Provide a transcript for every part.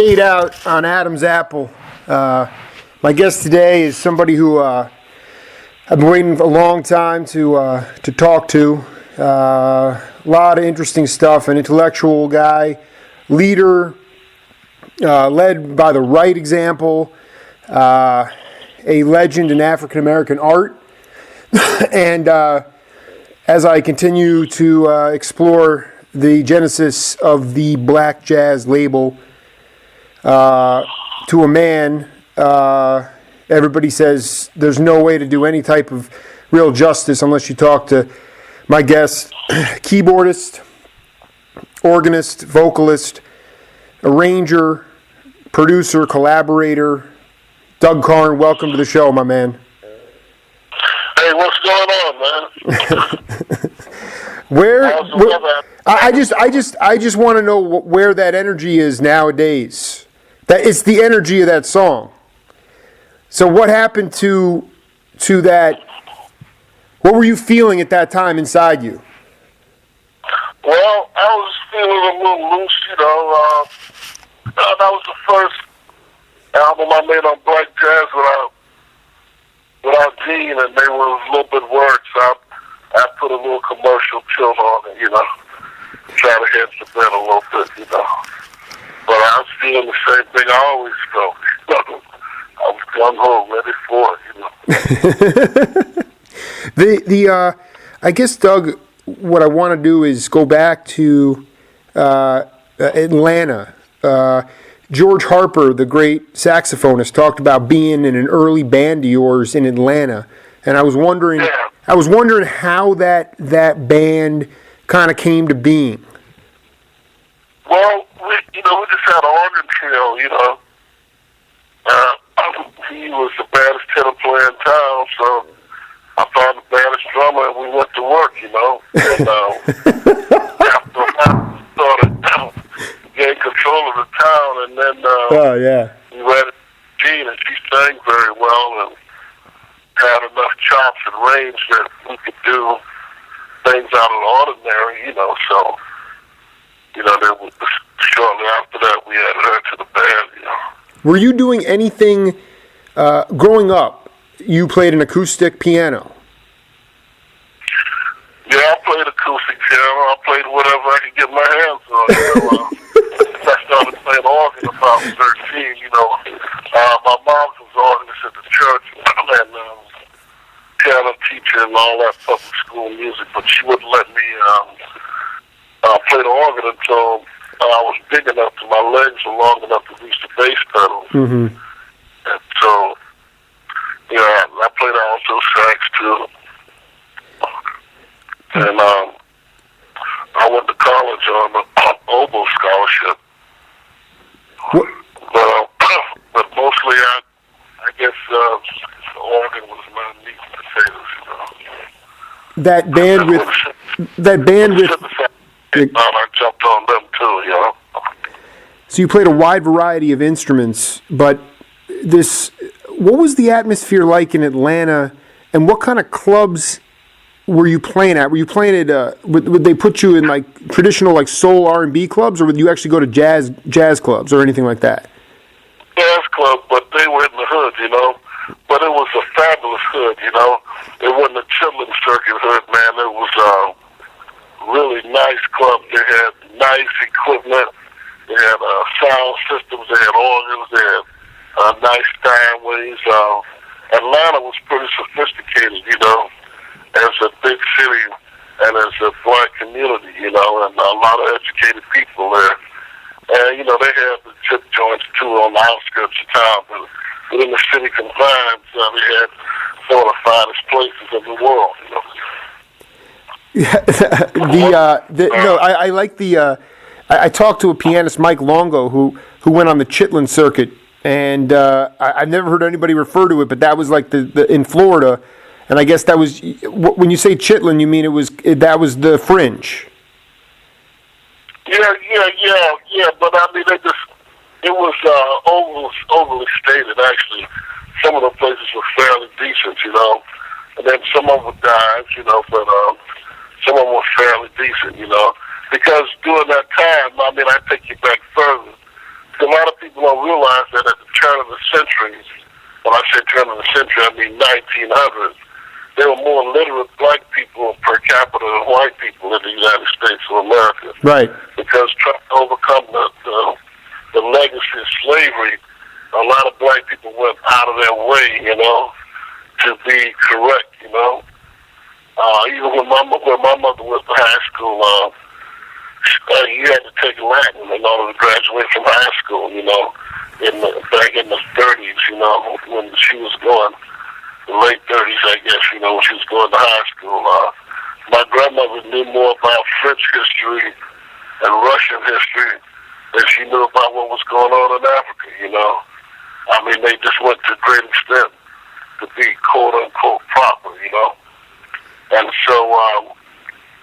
made out on Adam's apple. My guest today is somebody who I've been waiting a long time to talk to. A lot of interesting stuff. An intellectual guy, leader, led by the right example, a legend in African American art, and as I continue to explore the genesis of the black jazz label, to a man, everybody says there's no way to do any type of real justice unless you talk to my guest, keyboardist, organist, vocalist, arranger, producer, collaborator, Doug Carn. Welcome to the show, my man. Hey, what's going on, man? I just want to know where that energy is nowadays. That it's the energy of that song. So what happened to that? What were you feeling at that time inside you? Well, I was feeling a little loose, you know. That was the first album I made on black jazz without Gene, and they were a little bit worried, so I put a little commercial tilt on it, you know, try to hedge the bet a little bit, you know. But I was feeling the same thing I always felt. You know? I was gung-ho, ready for it, you know. I guess, Doug, what I want to do is go back to Atlanta. George Harper, the great saxophonist, talked about being in an early band of yours in Atlanta, and I was wondering how that band kind of came to being. Well, we just had an organ trio, you know. He was the baddest tenor player in town, so I found the baddest drummer, and we went to work, you know. And after I started getting control of the town, and then we read Gene, and she sang very well and had enough chops and range that we could do things out of the ordinary, you know. So, you know, shortly after that, we added her to the band, you know. Were you doing anything growing up? You played an acoustic piano. Yeah, I played acoustic piano. I played whatever I could get my hands on. You know, I started playing organ about 13. You know, my mom was organist at the church and piano teacher and all that public school music, but she wouldn't let me play the organ until I was big enough and my legs were long enough to reach the bass pedal. Mm-hmm. And so, yeah, I played alto sax too. And I went to college on an oboe scholarship. But mostly, I guess the organ was my meat and potatoes, you know. That band with. I jumped on them too, you know. So you played a wide variety of instruments, but what was the atmosphere like in Atlanta, and what kind of clubs were you playing at? Were you playing at, would they put you in like traditional like soul R&B clubs, or would you actually go to jazz clubs or anything like that? Jazz club, but they were in the hood, you know. But it was a fabulous hood, you know. It wasn't a chitlin circuit hood, man. It was a really nice club. They had nice equipment. They had sound systems. They had organs. They had nice steinways. Atlanta was pretty sophisticated, you know, as a big city and as a black community, you know, and a lot of educated people there. And, you know, they had the chip joints, too, on the outskirts of town, but within the city confines, they had some of the finest places in the world, you know. I like the. I talked to a pianist, Mike Longo, who went on the chitlin circuit, and I've never heard anybody refer to it, but that was like the in Florida, and I guess that was when you say chitlin, you mean that was the fringe. Yeah. But I mean, it was overly stated. Actually, some of the places were fairly decent, you know, and then some of them were dives, you know, but some of them were fairly decent, you know, because during that time, I mean, I take you back further A lot of people don't realize that at the turn of the century, when I say turn of the century, I mean 1900, there were more literate black people per capita than white people in the United States of America. Right. Because trying to overcome the legacy of slavery, a lot of black people went out of their way, to be correct, Even when my mother went to high school, you had to take Latin in order to graduate from high school, back in the 30s, when she was going, the late 30s, I guess, when she was going to high school. My grandmother knew more about French history and Russian history than she knew about what was going on in Africa, I mean, they just went to a great extent to be quote-unquote proper, And so,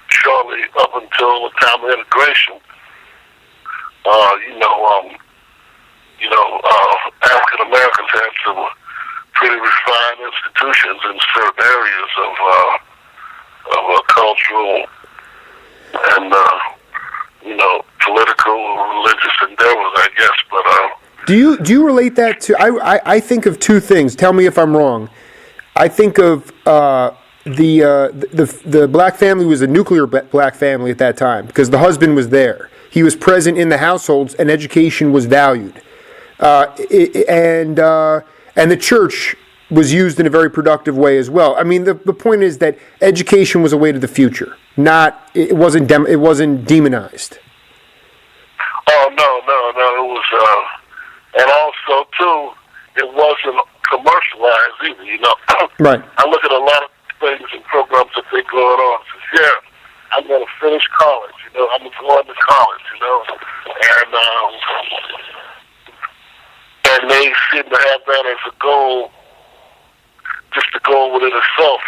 shortly up until the time of integration, African Americans had some pretty refined institutions in certain areas of cultural and political and religious endeavors, I guess. But do you relate that to? I think of two things. Tell me if I'm wrong. I think of the black family was a nuclear black family at that time because the husband was there. He was present in the households, and education was valued, and the church was used in a very productive way as well. I mean, the point is that education was a way to the future. It wasn't demonized. Oh no! It was, and also too, it wasn't commercialized either. Right. I look at a lot of things and programs that they going on. Says, yeah, I'm going to finish college. I'm going to college. And they seem to have that as a goal, just a goal within itself.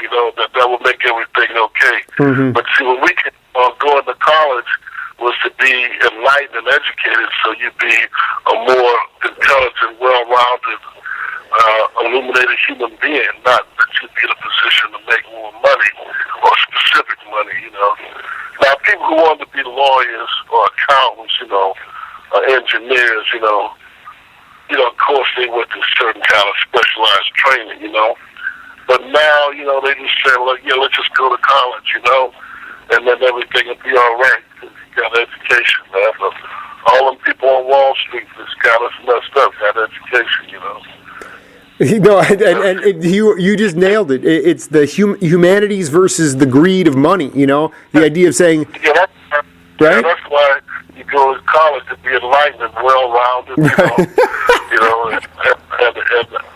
That will make everything okay. Mm-hmm. But see, when we came on going to college was to be enlightened and educated, so you'd be a more intelligent, well-rounded, illuminated human being, not that you'd be in a position to make more money or specific money, Now, people who want to be lawyers or accountants, or engineers, of course they went to certain kind of specialized training, But now, they just say, look, let's just go to college, and then everything will be all right because you got education, man. But all them people on Wall Street just got us messed up, got education, No, and you just nailed it. It's the humanities versus the greed of money. The idea of saying, right? Yeah, that's why you go to college to be enlightened and well-rounded, and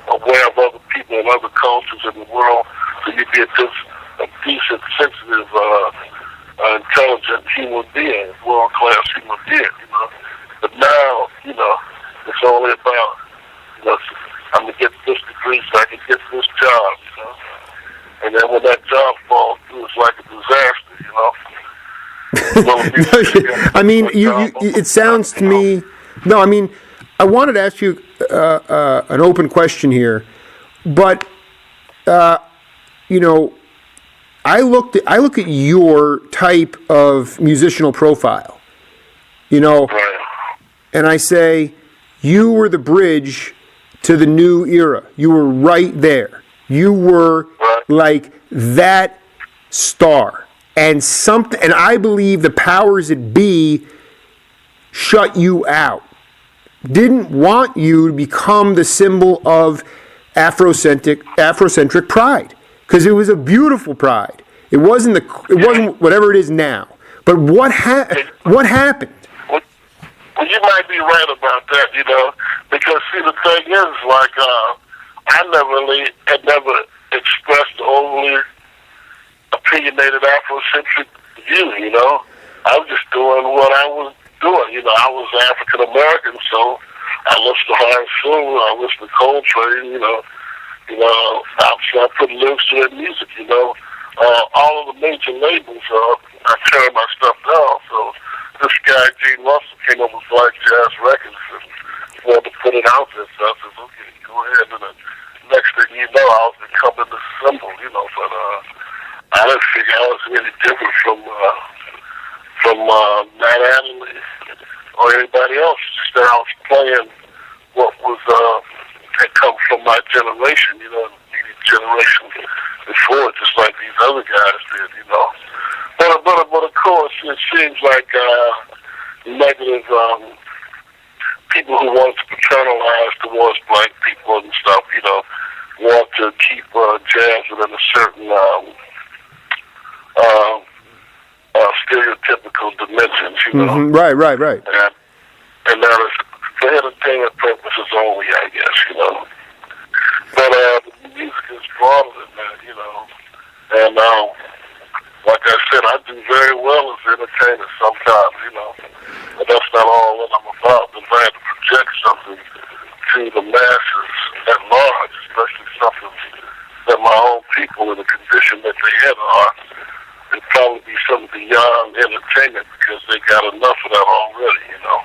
aware of other people and other cultures in the world, so you get a decent, sensitive, intelligent human being, world-class human being. But now, it's only about, I'm going to get this degree so I can get this job, And then when that job falls through, it's like a disaster, I mean, it sounds to me... No, I mean, I wanted to ask you an open question here, but, I look at your type of musical profile, Right. and I say, you were the bridge to the new era. You were right there. You were like that star. And I believe the powers that be shut you out. Didn't want you to become the symbol of Afrocentric pride. Because it was a beautiful pride. It wasn't whatever it is now. But what happened? Well, you might be right about that, because see, the thing is, like, I had never expressed overly opinionated Afrocentric view, I was just doing what I was doing, I was African American, so I listened to hard soul, I listened to Coltrane, I put lyrics to their music, all of the major labels, I turned my stuff down, so this guy, Gene Russell, came up with Black Jazz Records and wanted to put it out there, so I said, okay, go ahead, and the next thing you know, I was becoming the symbol, but I didn't figure I was really different from Matt Adderley or anybody else, just that I was playing what was had come from my generation, you know, the generation before, just like these other guys did, you know. But of course, it seems like negative people who want to paternalize towards black people and stuff, you know, want to keep jazz within a certain stereotypical dimensions, you know. Mm-hmm. Right. And that is for entertainment purposes only, I guess, you know. But the music is broader than that, you know. And like I said, I do very well as an entertainer sometimes, you know. But that's not all that I'm about. I'm trying to project something to the masses at large, especially something that my own people in the condition that they in are. It'd probably be something beyond entertainment because they got enough of that already, you know.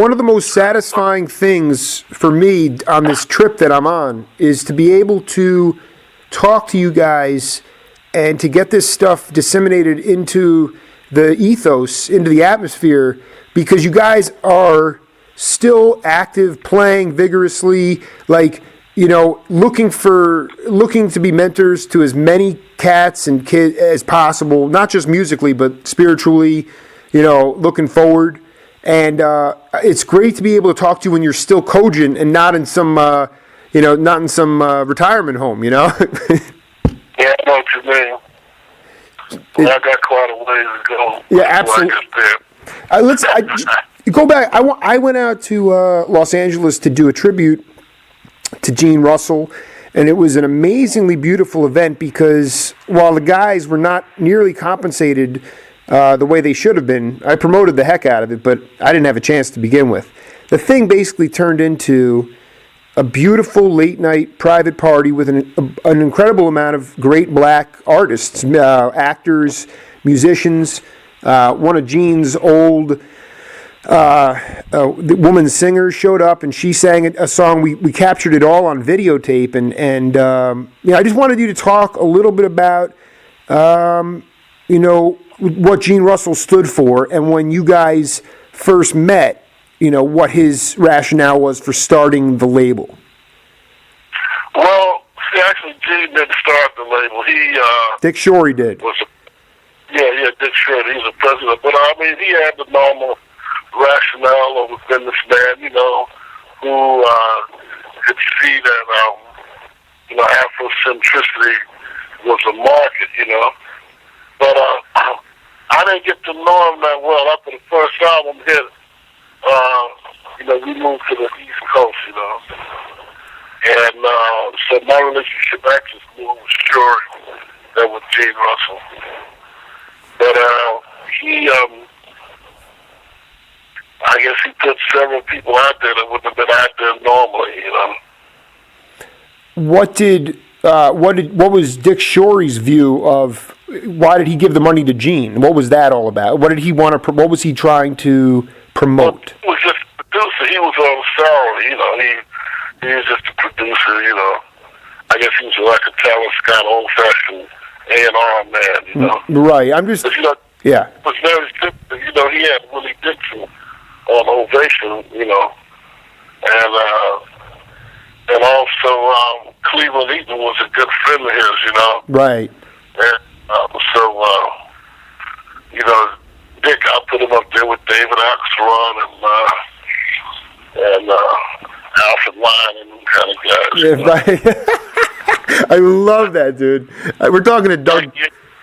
One of the most satisfying things for me on this trip that I'm on is to be able to talk to you guys and to get this stuff disseminated into the ethos, into the atmosphere, because you guys are still active, playing vigorously, like, you know, looking to be mentors to as many cats and kids as possible, not just musically, but spiritually, you know, looking forward. And it's great to be able to talk to you when you're still cogent and not in some, retirement home, you know? Yeah, I know what you mean. Well, I got quite a ways to go. Yeah, absolutely. Go back. I went out to Los Angeles to do a tribute to Gene Russell, and it was an amazingly beautiful event because while the guys were not nearly compensated the way they should have been, I promoted the heck out of it, but I didn't have a chance to begin with. The thing basically turned into a beautiful late-night private party with an incredible amount of great black artists, actors, musicians. One of Gene's old the woman singer showed up, and she sang a song. We captured it all on videotape, and I just wanted you to talk a little bit about what Gene Russell stood for, and when you guys first met, you know, what his rationale was for starting the label. Well, see, actually, Gene didn't start the label. Dick Shorey did. Dick Shorey. He's the president, but I mean, he had the normal rationale of a businessman, you know, who could see that, Afrocentricity was a market, you know. But I didn't get to know him that well. After the first album hit, we moved to the East Coast, you know. And so my relationship actually was more with Shorey than with Gene Russell. But I guess he put several people out there that wouldn't have been out there normally, you know. What was Dick Shorey's view of why did he give the money to Gene? What was that all about? What did he want to? What was he trying to promote? Well, he was just a producer. He was on salary, you know. He was just a producer, you know. I guess he was like a Talent Scott, old-fashioned A&R man, you know. Right. I'm just. But, you know, yeah. It was very simple. You know, he had Willie Dixon on Ovation, you know, and also Cleveland Eaton was a good friend of his, you know. Right. And Dick, I put him up there with David Axelrod and Alfred Lyon and them kind of guys. Yeah, right. I love that, dude. We're talking to Doug.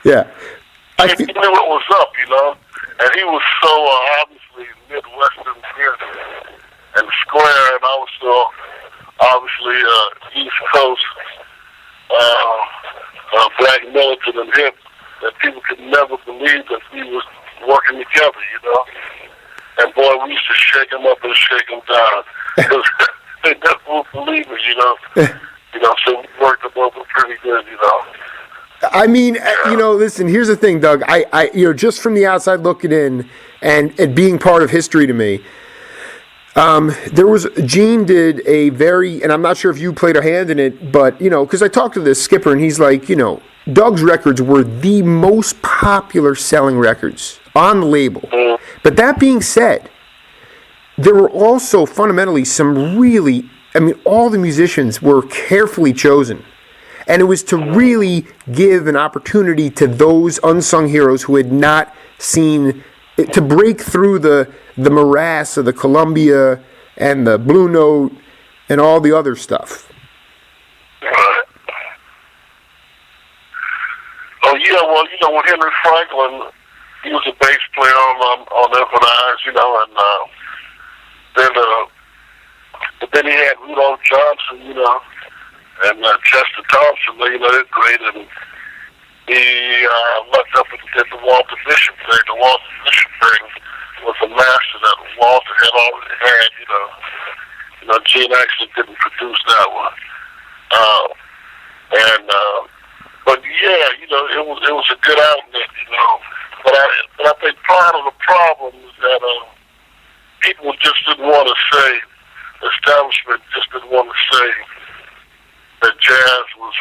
Yeah. He knew what was up, you know, and he was so obviously Midwestern and square, and also obviously East Coast black militant and hip, that people could never believe that we was working together, you know. And boy, we used to shake them up and shake them down because they never would believe it, you know. So we worked them over pretty good, you know. I mean, listen, here's the thing, Doug. I just from the outside looking in and it being part of history to me, Gene did a very, and I'm not sure if you played a hand in it, but, because I talked to this skipper and he's like, Doug's records were the most popular selling records on the label. But that being said, there were also fundamentally some really, I mean, all the musicians were carefully chosen. And it was to really give an opportunity to those unsung heroes who had not seen, to break through the morass of the Columbia and the Blue Note and all the other stuff. Right. Oh, yeah, well, with Henry Franklin, he was a bass player on Evan Eyes, and then he had Rudolph Johnson, and Chester Thompson, they're great, and he looked up and did the Walter Bishop thing. The Walter Bishop thing was a master that Walter had already had, Gene actually didn't produce that one. But yeah, it was a good outlet, But I think part of the problem is that people just didn't want to say, establishment just didn't want to say that jazz was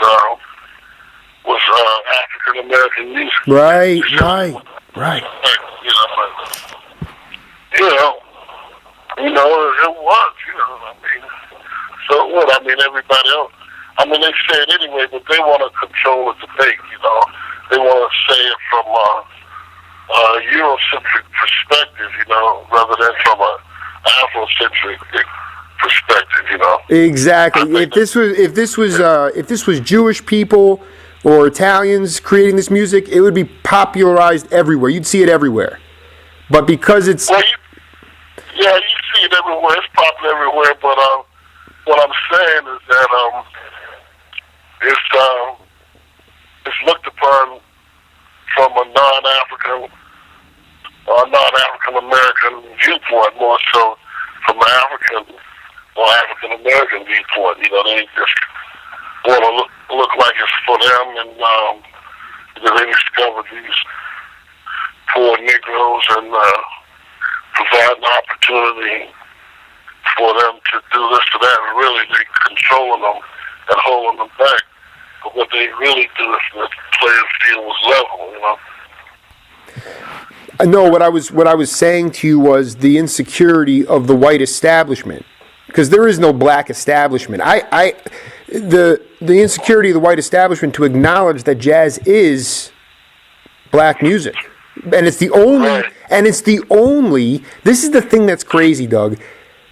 African American music. Right. It was. So what? Everybody else. They say it anyway, but they want to control the debate. They want to say it from a Eurocentric perspective, rather than from a Afrocentric perspective, Exactly. If this was Jewish people or Italians creating this music, it would be popularized everywhere. You'd see it everywhere. But because it's you see it everywhere. It's popular everywhere. But what I'm saying is that it's looked upon from a non-African or non-African American viewpoint, more so from an African or African American viewpoint. They just want to look like it's for them, and they discovered these poor Negroes and provide an opportunity for them to do this to that, and really they controlling them and holding them back. But what they really do is the playing field was level, No, what I was saying to you was the insecurity of the white establishment, because there is no black establishment. The insecurity of the white establishment to acknowledge that jazz is black music, and it's the only. Right. And it's the only. This is the thing that's crazy, Doug.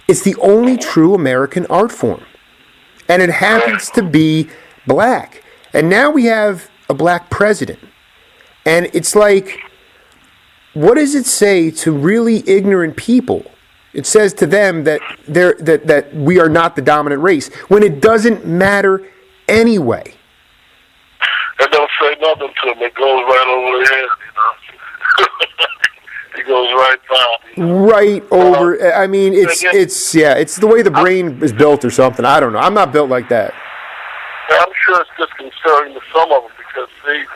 It's the only true American art form, and it happens to be black. And now we have a black president, and it's like, what does it say to really ignorant people? It says to them that that we are not the dominant race, when it doesn't matter anyway. It don't say nothing to them. It goes right over their head, It goes right by. Right over. It's the way the brain is built or something. I don't know. I'm not built like that. I'm sure it's disconcerting to some of them, because the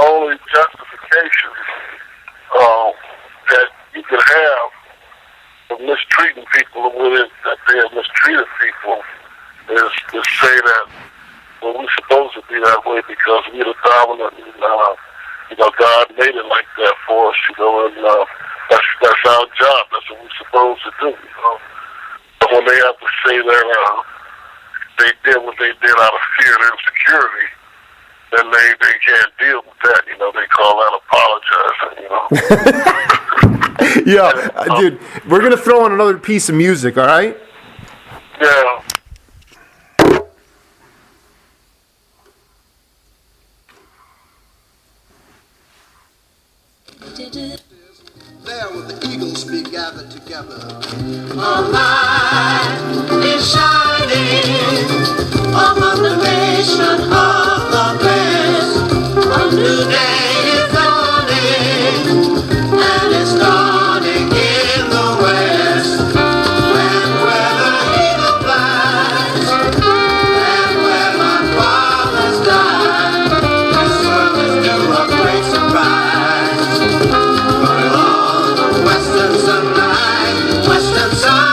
only justification that you could have for mistreating people the way that they have mistreated people is to say that, well, we're supposed to be that way because we're the dominant, and God made it like that for us, and that's our job. That's what we're supposed to do, But when they have to say that they did what they did out of fear and insecurity, then they can't deal with that. They call that apologizing. Yeah, dude, we're going to throw on another piece of music, all right? Yeah. There with the eagles be gathered together. A light is shining upon the nation of the blessed. A new day is dawning, and it's dawning in the west. And where the eagle flies, and where my fathers died, this world is due a great surprise. But on the western sunlight, western sunlight.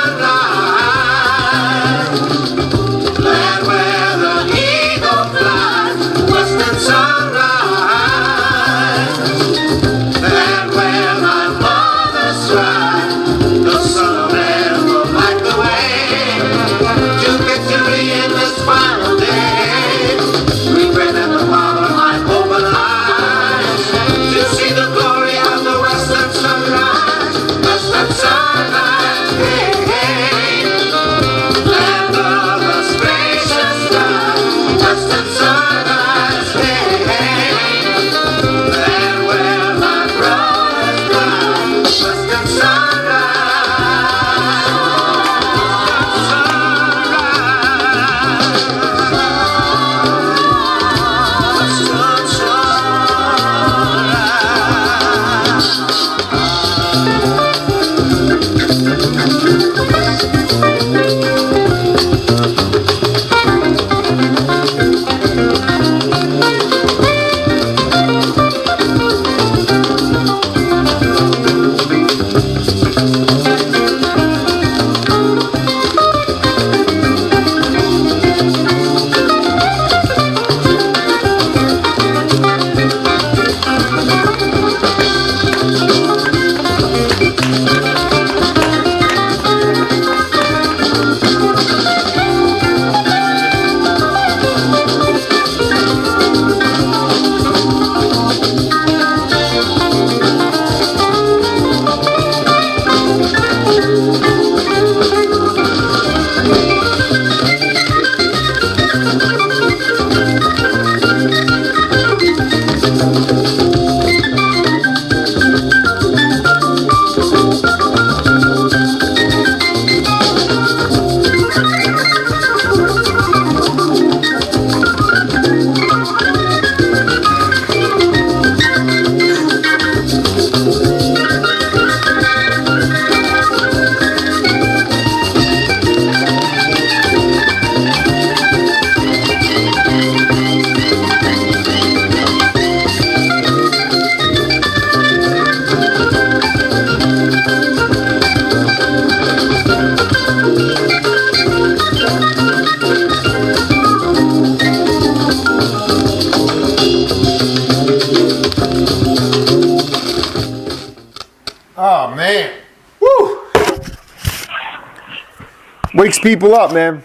wakes people up, man.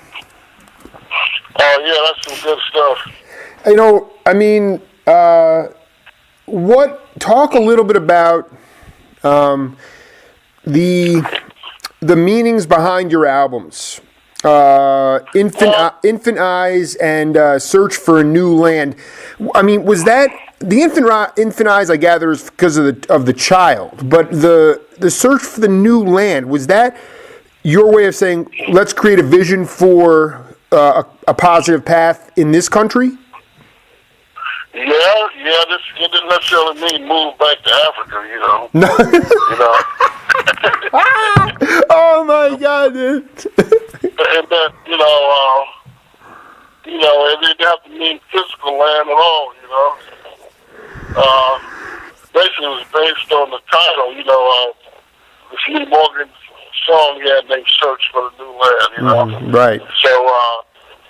Oh yeah, that's some good stuff. You know, I mean, talk a little bit about the meanings behind your albums. Infant Eyes and Search for a New Land. I mean, was that the Infant Eyes? I gather is because of the child, but the Search for the New Land, was that your way of saying let's create a vision for a positive path in this country? Yeah. This it didn't necessarily mean move back to Africa, you know. No. You know. Oh my God, dude. And then it didn't have to mean physical land at all, you know. Basically, it was based on the title, the Lee Morgan song he had named "Search for the New Land," you know. Right. So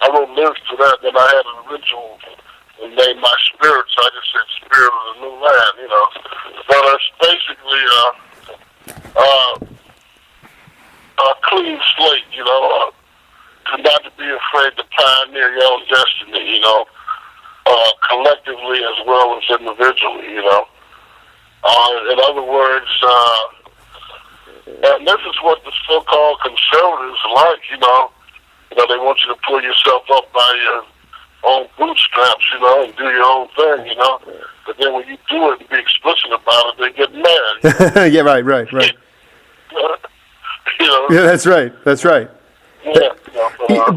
I wrote lyrics to that. Then I had an original named "My Spirit," so I just said "Spirit of the New Land," you know. But it's basically a clean slate, you know. Not to be afraid to pioneer your own destiny, you know, collectively as well as individually, you know. In other words, and this is what the so-called conservatives like, you know. They want you to pull yourself up by your own bootstraps, you know, and do your own thing, you know. But then when you do it and be explicit about it, they get mad. Yeah, right. You know? Yeah, that's right. Yeah,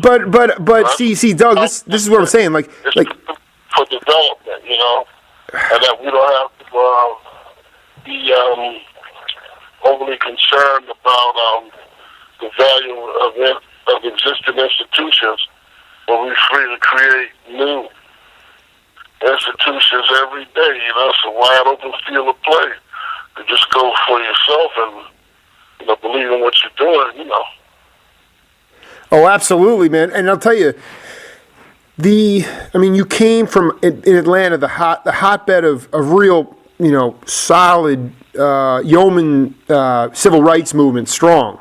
But see, Doug, this is what I'm saying. Like for development, you know, and that we don't have to be overly concerned about the value of existing institutions, but we're free to create new institutions every day. You know, it's a wide open field of play. You just go for yourself and believe in what you're doing. You know. Oh, absolutely, man. And I'll tell you, you came from in Atlanta, the hotbed of real, solid yeoman civil rights movement, strong.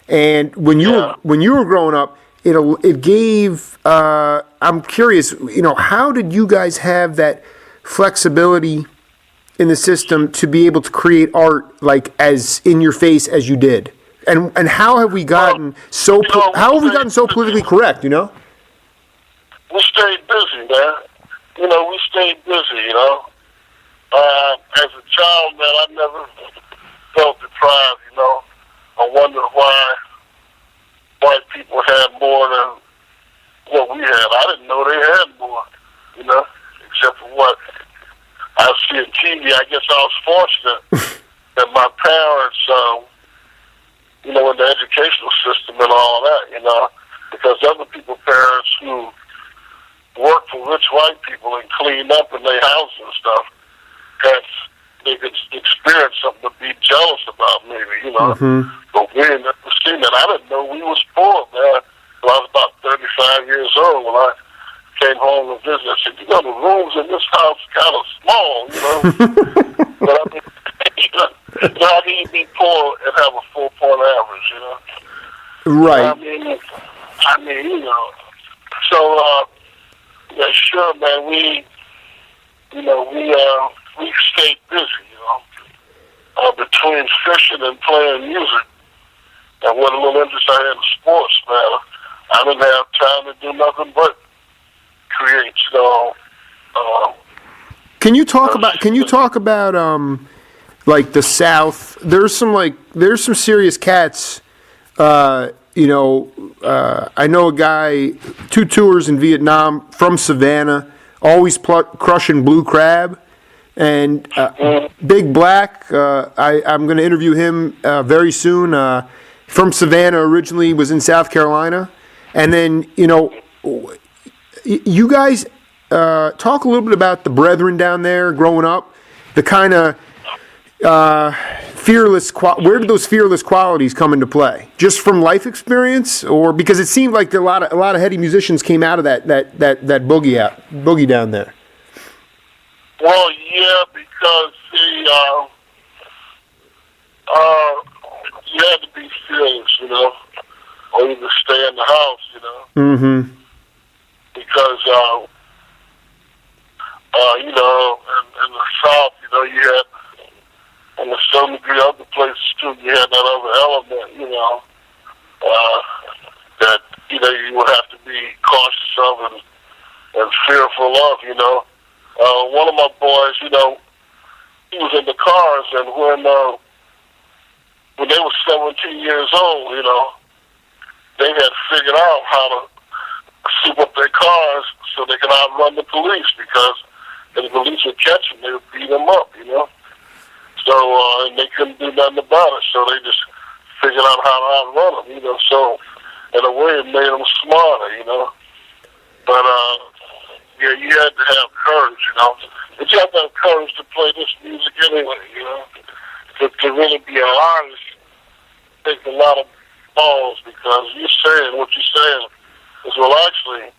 And when you were growing up, it gave. I'm curious, how did you guys have that flexibility in the system to be able to create art like as in your face as you did? And how have we gotten so politically correct? We stayed busy, man. We stayed busy. As a child, man, I never felt deprived. I wondered why white people had more than what we had. I didn't know they had more. Except for what I see on TV. I guess I was fortunate that my parents. In the educational system and all that, because other people's parents who worked for rich white people and cleaned up in their houses and stuff, they could experience something to be jealous about, maybe, Mm-hmm. But we didn't ever see that. I didn't know we was poor, man. When I was about 35 years old, when I came home and visited, I said, the rooms in this house kind of small, But I mean, how can you be poor and have a 4-point average, Right. I mean, So, yeah, sure, man. We stayed busy, between fishing and playing music. And what a little interest I had in sports, man. I didn't have time to do nothing but create. Can you talk about like the South? There's some serious cats. I know a guy, 2 tours in Vietnam from Savannah, always crushing blue crab, and Big Black. I'm going to interview him very soon. From Savannah originally, was in South Carolina, and then you guys talk a little bit about the brethren down there growing up, the kind of fearless. Where did those fearless qualities come into play? Just from life experience, or because it seemed like a lot of heady musicians came out of that boogie down there. Well, yeah, because you had to be fearless, or either stay in the house, you know. Mm-hmm. Because, you know, in the South, you know, you had, and to some degree other places too, you had that other element, you know, that, you know, you would have to be cautious of and fearful of, you know. One of my boys, you know, he was in the cars, and when they were 17 years old, you know, they had figured out how to soup up their cars so they could outrun the police, because if the police would catch them, they would beat them up, you know. So, and they couldn't do nothing about it, so they just figured out how to outrun them, you know. So, in a way, it made them smarter, you know. But, yeah, you had to have courage, you know. But you have to have courage to play this music anyway, you know. To really be an artist takes a lot of balls, because you're saying what you're saying is, well, actually,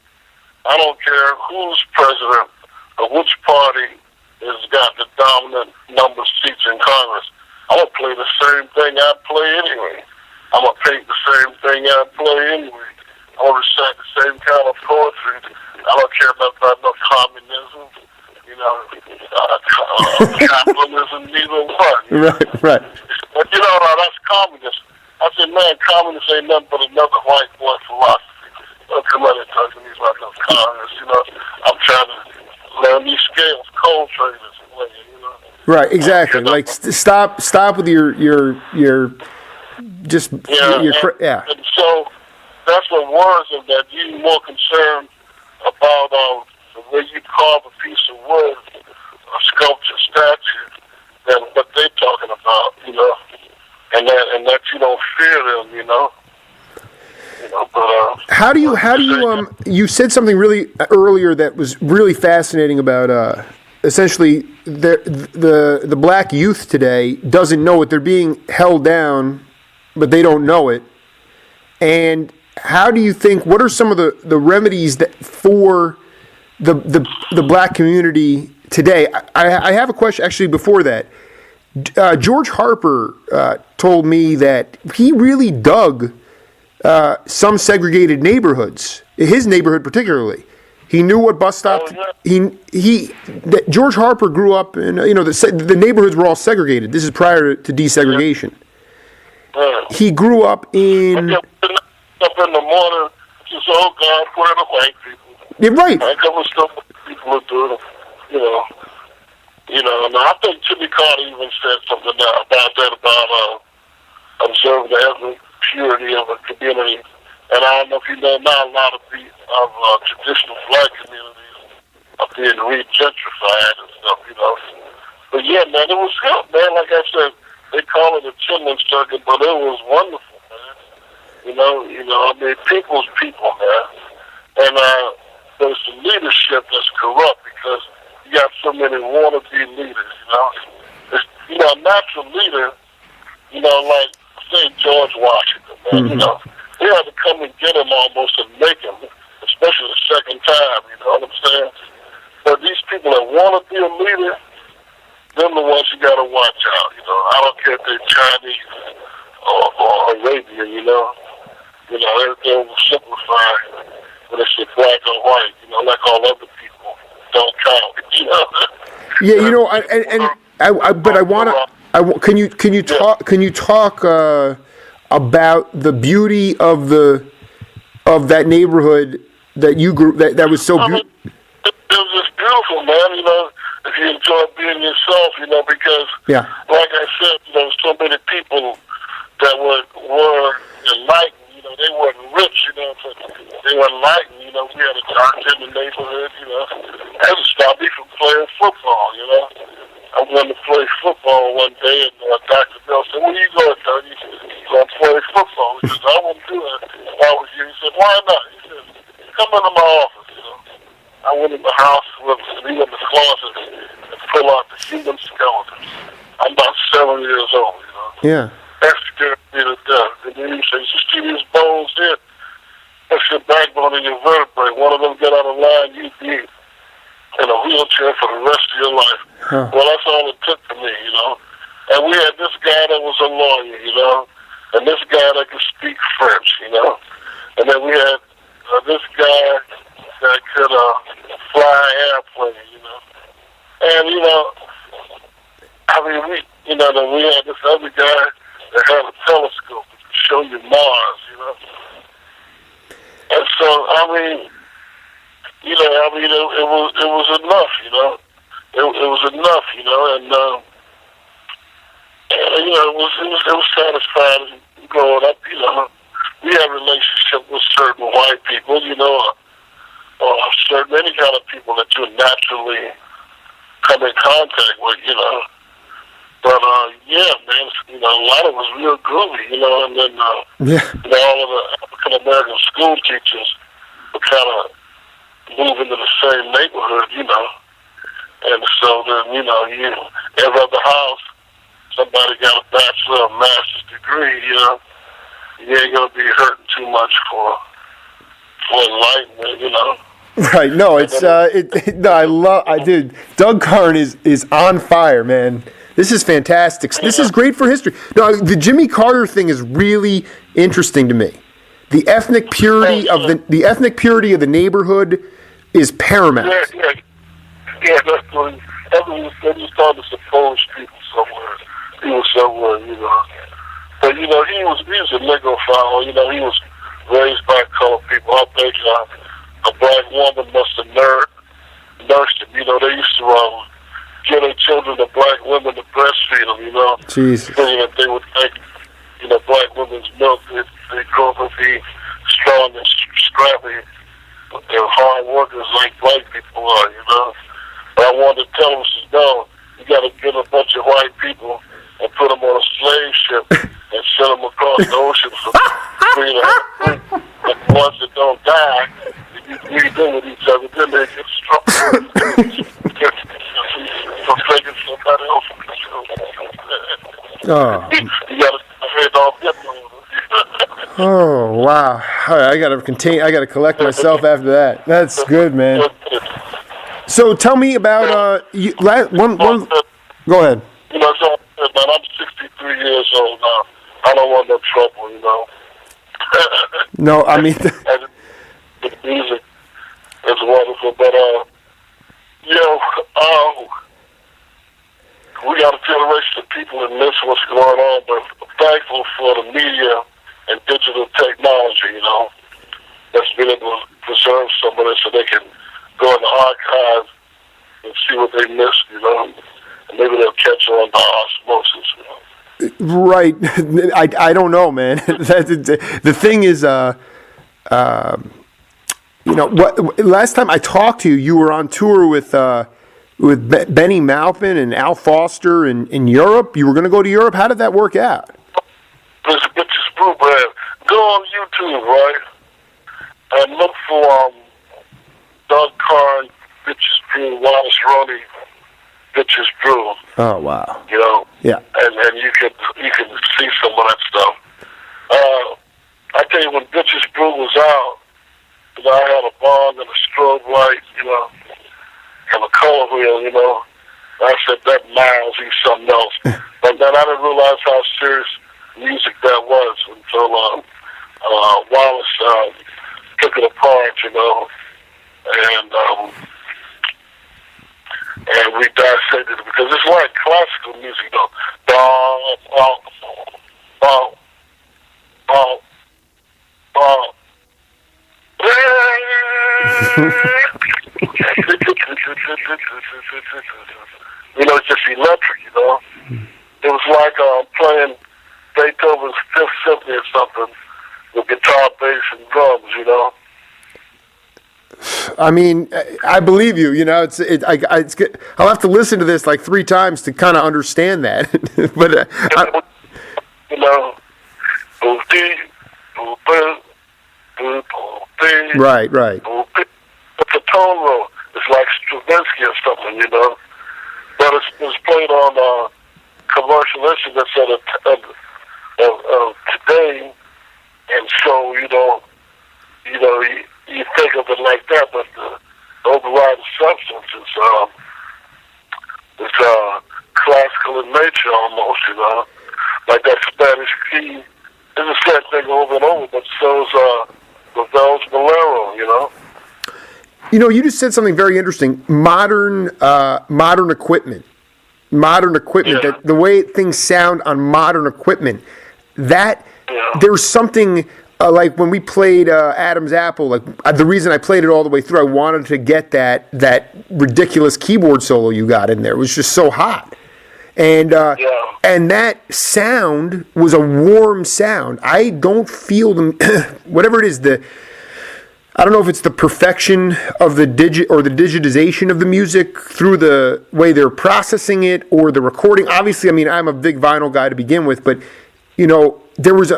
I don't care who's president or which party has got the dominant number of seats in Congress. I'm going to play the same thing I play anyway. I'm going to paint the same thing I play anyway. I'm going to recite the same kind of poetry. I don't care about no communism, you know, capitalism, neither one. Right. But, you know, that's communist. I said, man, communist ain't nothing but another white boy philosophy. Don't come out and talk to me about those communists, you know. I'm trying to learn these scales, cold traders, you know. Right, exactly. Like, stop with your just yeah. And so that's what worries them, that you're more concerned about the way you carve a piece of wood, a sculpture, statue, than what they're talking about, you know. And that you don't fear them, you know. You know, but how do you you said something really earlier that was really fascinating about essentially the black youth today doesn't know it. They're being held down, but they don't know it. And how do you think, what are some of the remedies that for the black community today? I have a question actually before that. George Harper told me that he really dug some segregated neighborhoods, his neighborhood particularly. He knew what bus stop. George Harper grew up in, you know, the neighborhoods were all segregated. This is prior to desegregation. He grew up in. Up in the morning, just, oh God, where are the white people? Yeah, right. I couple of stuff people are doing, you know. You know, and I think Jimmy Carter even said something about that, about observing the ethnic purity of a community. And I don't know if you know, now a lot of traditional black communities are being re-gentrified and stuff, you know. But yeah, man, it was good, man. Like I said, they call it a children's circuit, but it was wonderful, man. You know, I mean, people's people, man. And there's the leadership that's corrupt, because you got so many wannabe leaders, you know. You know, a natural leader, you know, like, say, George Washington, man, you know. They had to come and get him almost and make him, especially the second time, you know what I'm saying? But these people that want to be a leader, them the ones you got to watch out, you know. I don't care if they're Chinese or Arabian, you know. You know, everything will simplify when it's black or white, you know, like all other people don't count, you know. Yeah, you know, but I want to. Can you talk about the beauty of that neighborhood that you grew that was so beautiful? It was just beautiful, man. You know, if you enjoy being yourself, you know, because like I said, you know, so many people that were enlightened. You know, they weren't rich, you know, but they were enlightened. You know, we had a doctor in the neighborhood, you know. That would stop me from playing football, you know. I wanted to play football one day, and Dr. Bell said, "Where you going, Tony?" He said, "I'm playing football." He said, "I won't do that if I was you." He said, "Why not?" He said, "Come into my office," you know. I went in the house, he in the closet, and pull out the human skeletons. I'm about 7 years old, you know. Yeah. That scared me to death. And then he said, "You see these bones here? That's your backbone and your vertebrae. One of them get out of line, you be in a wheelchair for the rest of your life." Well, that's all it took for me, you know. And we had this guy that was a lawyer, you know. and this guy that could speak French, you know. And then we had this guy that could fly an airplane, you know. And, you know, I mean, then we had this other guy that had a telescope that could show you Mars, you know. And so, I mean, it was enough, you know. It was enough, you know, and you know, it was satisfying growing up, you know. We had relationships with certain white people, you know, or certain any kind of people that you naturally come in contact with, you know. But yeah, man, you know, a lot of it was real groovy, you know, and then you know, all of the African American school teachers would kind of move into the same neighborhood, you know. And so then, you know, every other house, somebody got a bachelor or master's degree, you know. You ain't gonna be hurting too much for enlightenment, you know. Right. No, it's dude. Doug Carn is on fire, man. This is fantastic. This is great for history. No, the Jimmy Carter thing is really interesting to me. The ethnic purity of the ethnic purity of the neighborhood is paramount. Yeah, that's what he started to suppose people somewhere. He was somewhere, you know. But you know, he was a Negrophile. You know, he was raised by colored people. I think a black woman must have nursed him. You know, they used to give their children to black women to breastfeed them. You know, Jesus. Thinking that they would take, you know, black women's milk. They grow up to be strong and scrappy. They're hard workers like black people are. You know. But I wanted to tell them, no, you got to get a bunch of white people and put them on a slave ship and send them across the ocean for 3.5 weeks. And the ones that don't die, you breathe in with each other, then they get strong. So taking somebody else. Oh. You got to head off them. Oh wow! All right, I gotta collect myself after that. That's good, man. So tell me about one. Go ahead. You know, so man, I'm 63 years old now. I don't want no trouble, you know. No, I mean the music is wonderful, but you know, we got a generation of people that miss what's going on, but I'm thankful for the media and digital technology, you know, that's been able to preserve some of this so they can go in the archives and see what they missed, you know, and maybe they'll catch on by osmosis, you know. Right. I don't know, man. The thing is, you know, last time I talked to you, you were on tour with Benny Maupin and Al Foster in Europe. You were going to go to Europe. How did that work out? This Bitches Brew brand. Go on YouTube, right, and look for Doug Carn, Bitches Brew, Wallace Roney, Bitches Brew. Oh wow! You know, yeah, and you can see some of that stuff. I tell you, when Bitches Brew was out, you know, I had a bong and a strobe light, you know, and a color wheel, you know. I said that Miles, he's something else. But then I didn't realize how serious music that was until Wallace took it apart, you know, and we dissected it because it's like classical music, though. Bong, bong, bong, bong, bong. You know, it's just electric, you know. It was like playing Beethoven's Fifth Symphony or something with guitar, bass, and drums, you know. I mean, I believe you. You know, it's good. I'll have to listen to this like 3 times to kind of understand that. But you know, right. It's a tone roll. It's like Stravinsky or something, you know. But it's played on commercial instruments of today, and so you think of it like that, but the overriding substance is classical in nature almost, you know, like that Spanish key it's the same thing over and over, but so's Ravel's Bolero, you know. You know, you just said something very interesting. Modern equipment. Yeah. That the way things sound on modern equipment. That there's something like when we played Adam's Apple. Like the reason I played it all the way through, I wanted to get that ridiculous keyboard solo you got in there. It was just so hot. And and that sound was a warm sound. I don't feel them. Whatever it is, I don't know if it's the perfection of the digitization of the music through the way they're processing it or the recording. Obviously, I mean, I'm a big vinyl guy to begin with, but you know, there was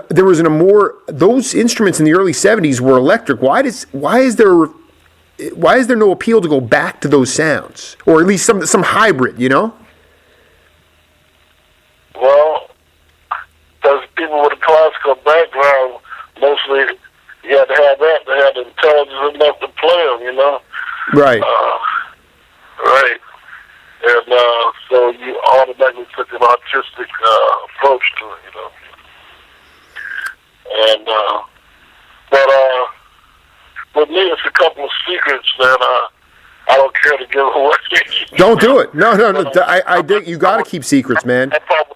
those instruments in the early '70s were electric. Why is there no appeal to go back to those sounds, or at least some hybrid? You know. Well, those people with a classical background, mostly you had to have that. They had the intelligence enough to play them, you know? Right. Right. And so you automatically took an artistic approach to it, you know? And, but with me, it's a couple of secrets that I don't care to give away. Don't do it. No. I dig. You got to keep secrets, man. I probably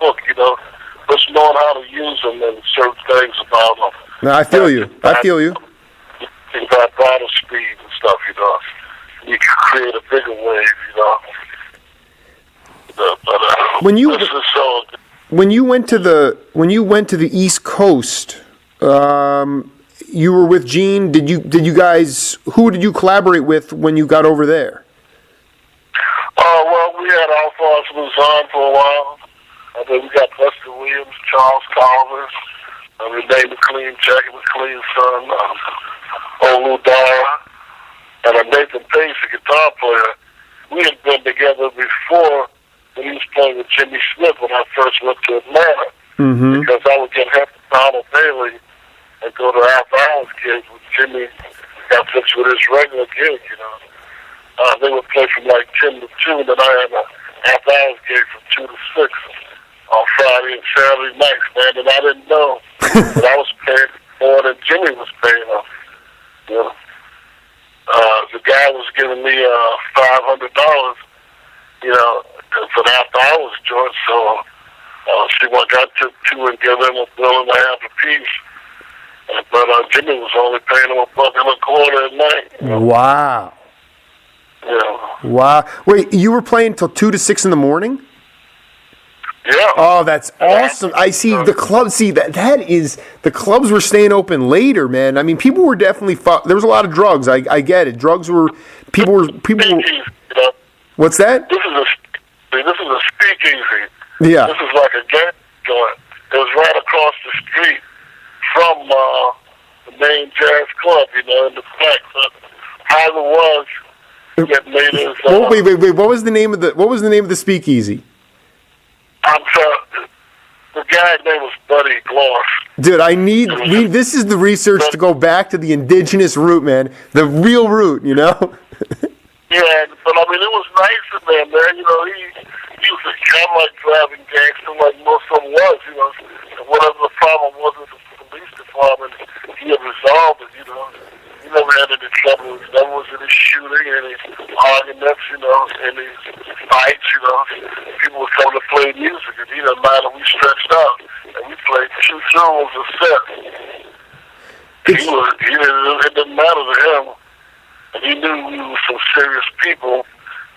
book, you know, just knowing how to use them and certain things about them. No, I feel you. Things like vital speed and stuff, you know. You can create a bigger wave, you know. But when you this is so. When you went to the East Coast, you were with Gene. Did you guys? Who did you collaborate with when you got over there? Well, we had Alphonse Luzon for a while. And then we got Buster Williams, Charles Collins, Renee McLean, Jackie McLean's son, Olu Dara, and Nathan Pace, the guitar player. We had been together before when he was playing with Jimmy Smith when I first went to Atlanta. Mm-hmm. Because I would get help from Donald Bailey and go to Half Hours gigs with Jimmy. Got fixed with his regular gig, you know. They would play from like 10 to 2, and then I had a Half Hours gig from 2 to 6 on Friday and Saturday nights, man. And I didn't know that I was paying more than Jimmy was paying us. You know? The guy was giving me $500, you know, for the After Hours joint. So I took 2 and gave them a bill and a half a piece. But Jimmy was only paying him $1.25 a night. You know? Wow. Yeah. Wow. Wait, you were playing till 2 to 6 in the morning? Yeah. Oh, that's awesome. I see the clubs. See, that is, the clubs were staying open later, man. I mean, people were definitely, there was a lot of drugs. I get it. Drugs were, people were. You know? What's that? This is a speakeasy. Yeah. This is like a game joint. It was right across the street from the main jazz club, you know, in the back. But how it was, it made it. Wait. What was the name of the speakeasy? The guy's name was Buddy Gloss. Dude, this is the research to go back to the indigenous root, man. The real root, you know? Yeah, but I mean, it was nice in there, man. You know, he was kind of like driving gangster like most of them was, you know. And whatever the problem was with the police department, he had resolved it, you know. He never had any trouble. There never was any shooting, any arguments, you know, any fights, you know. People would come to play music, and he didn't mind if we stretched out. And we played 2 tunes a set. It didn't matter to him. And he knew we were some serious people,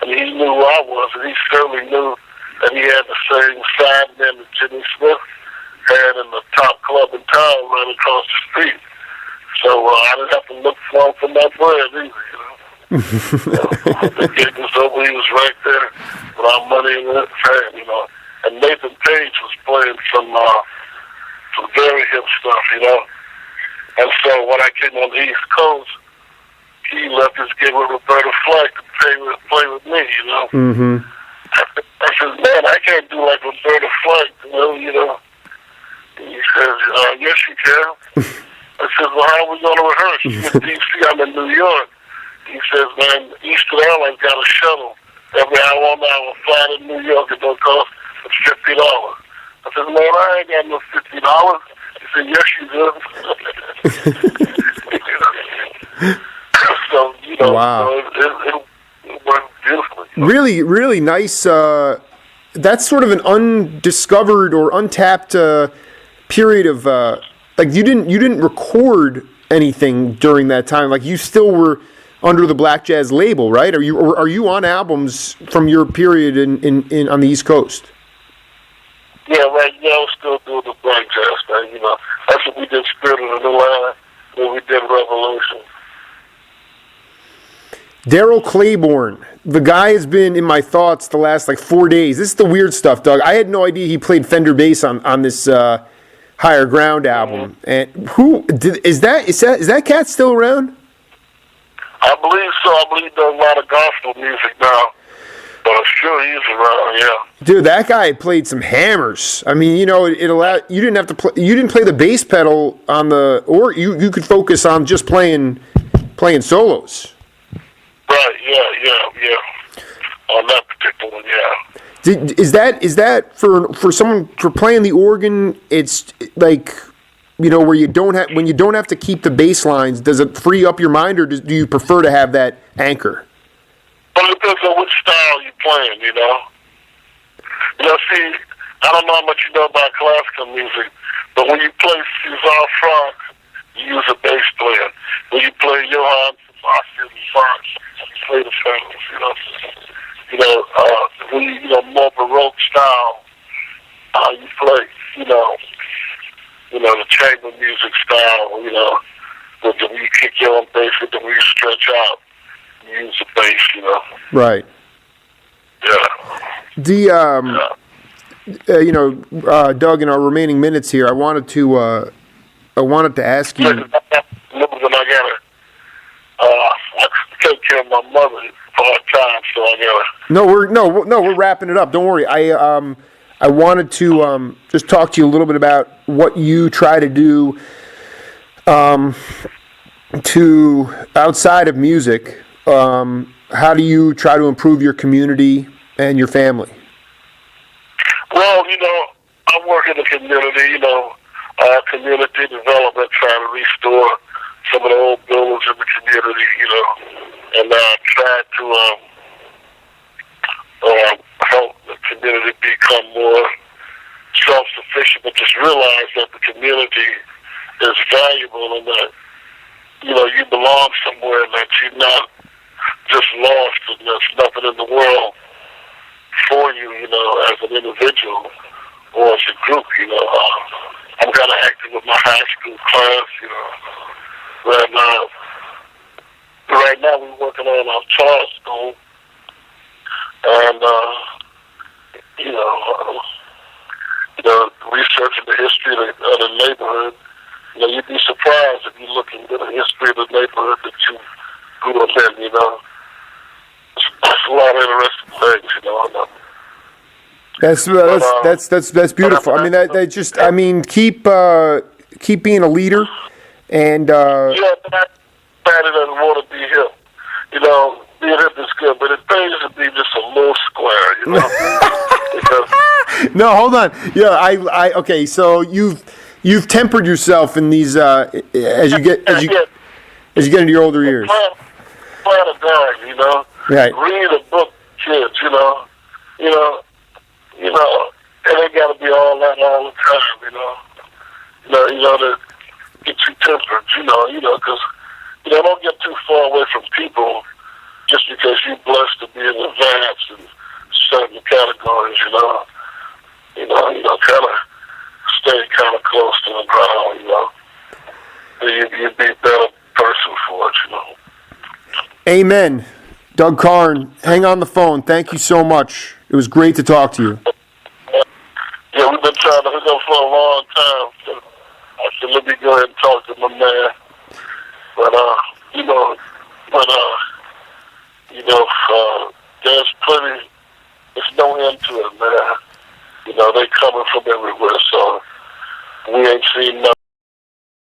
and he knew who I was, and he certainly knew that he had the same side man that Jimmy Smith had in the top club in town right across the street. So I didn't have to look for him for my bread either, you know. The gig was over, he was right there with our money in his hand, you know. And Nathan Page was playing some very hip stuff, you know. And so when I came on the East Coast, he left his gig with Roberta Flack to play with me, you know. Mm-hmm. I said, man, I can't do like Roberta Flack, you know. He says, yes, you can. I said, well, how are we going to rehearse? He's in D.C., I'm in New York. He says, man, Eastern Airlines got a shuttle. Every hour on hour, fly to New York, it don't cost $50. I said, man, I ain't got no $50. He said, yes, you do. So, you know, Wow. so it worked beautifully. You know? Really, really nice. That's sort of an undiscovered or untapped period of like you didn't record anything during that time. Like you still were under the Black Jazz label, right? Are you on albums from your period in on the East Coast? Yeah, right now we're still doing the Black Jazz thing. You know, that's what we did. Spirit of the New Line. Then we did Revolution. Daryl Claiborne, the guy has been in my thoughts the last like 4 days. This is the weird stuff, Doug. I had no idea he played Fender bass on this Higher Ground album. And is that cat still around? I believe so. I believe there's a lot of gospel music now, but I'm sure he's around. Yeah. Dude, that guy played some hammers. I mean, you know, it allowed you didn't have to play. You didn't play the bass pedal on the, or you could focus on just playing solos. Right. Yeah. On that particular one, yeah. Is that for someone for playing the organ? It's like, you know, where when you don't have to keep the bass lines. Does it free up your mind, or do you prefer to have that anchor? Well, it depends on which style you're playing. You know. See, I don't know how much you know about classical music, but when you play César Franck, you use a bass player. When you play Johann Sebastian Bach, you play the pedals. When you more Baroque style, you play, the chamber music style, with the way you kick your own bass, with the way you stretch out, you use the bass, Right. Yeah. Doug, in our remaining minutes here, I wanted to ask you. I take care of my mother part-time, so I gotta. No, we're wrapping it up. Don't worry. I wanted to just talk to you a little bit about what you try to do to outside of music. How do you try to improve your community and your family? Well, I work in the community. Community development, trying to restore some of the old buildings in the community. And try to help the community become more self-sufficient, but just realize that the community is valuable and that, you belong somewhere and that you're not just lost and there's nothing in the world for you, as an individual or as a group, I'm kind of active with my high school class, and right now we're working on our child school, and researching the history of the neighborhood. You'd be surprised if you look into the history of the neighborhood that you grew up in. It's a lot of interesting things. That's beautiful. I mean, keep being a leader, and yeah, but everybody doesn't want to be hip. Being hip is good, but it pays to be just a little square. Because, no, hold on. Yeah, okay. So you've tempered yourself in these as you get into your older years. Plan a diary, Right. Read a book, kids. It ain't got to be all that all the time. To get you tempered. Because don't get too far away from people just because you're blessed to be in advance in certain categories. Kind of stay kind of close to the ground. You'd be a better person for it. Amen. Doug Carn, hang on the phone. Thank you so much. It was great to talk to you. Yeah, we've been trying to hook up for a long time. So I said, let me go ahead and talk to my man. But, there's plenty, there's no end to it, man. They coming from everywhere, so we ain't seen nothing.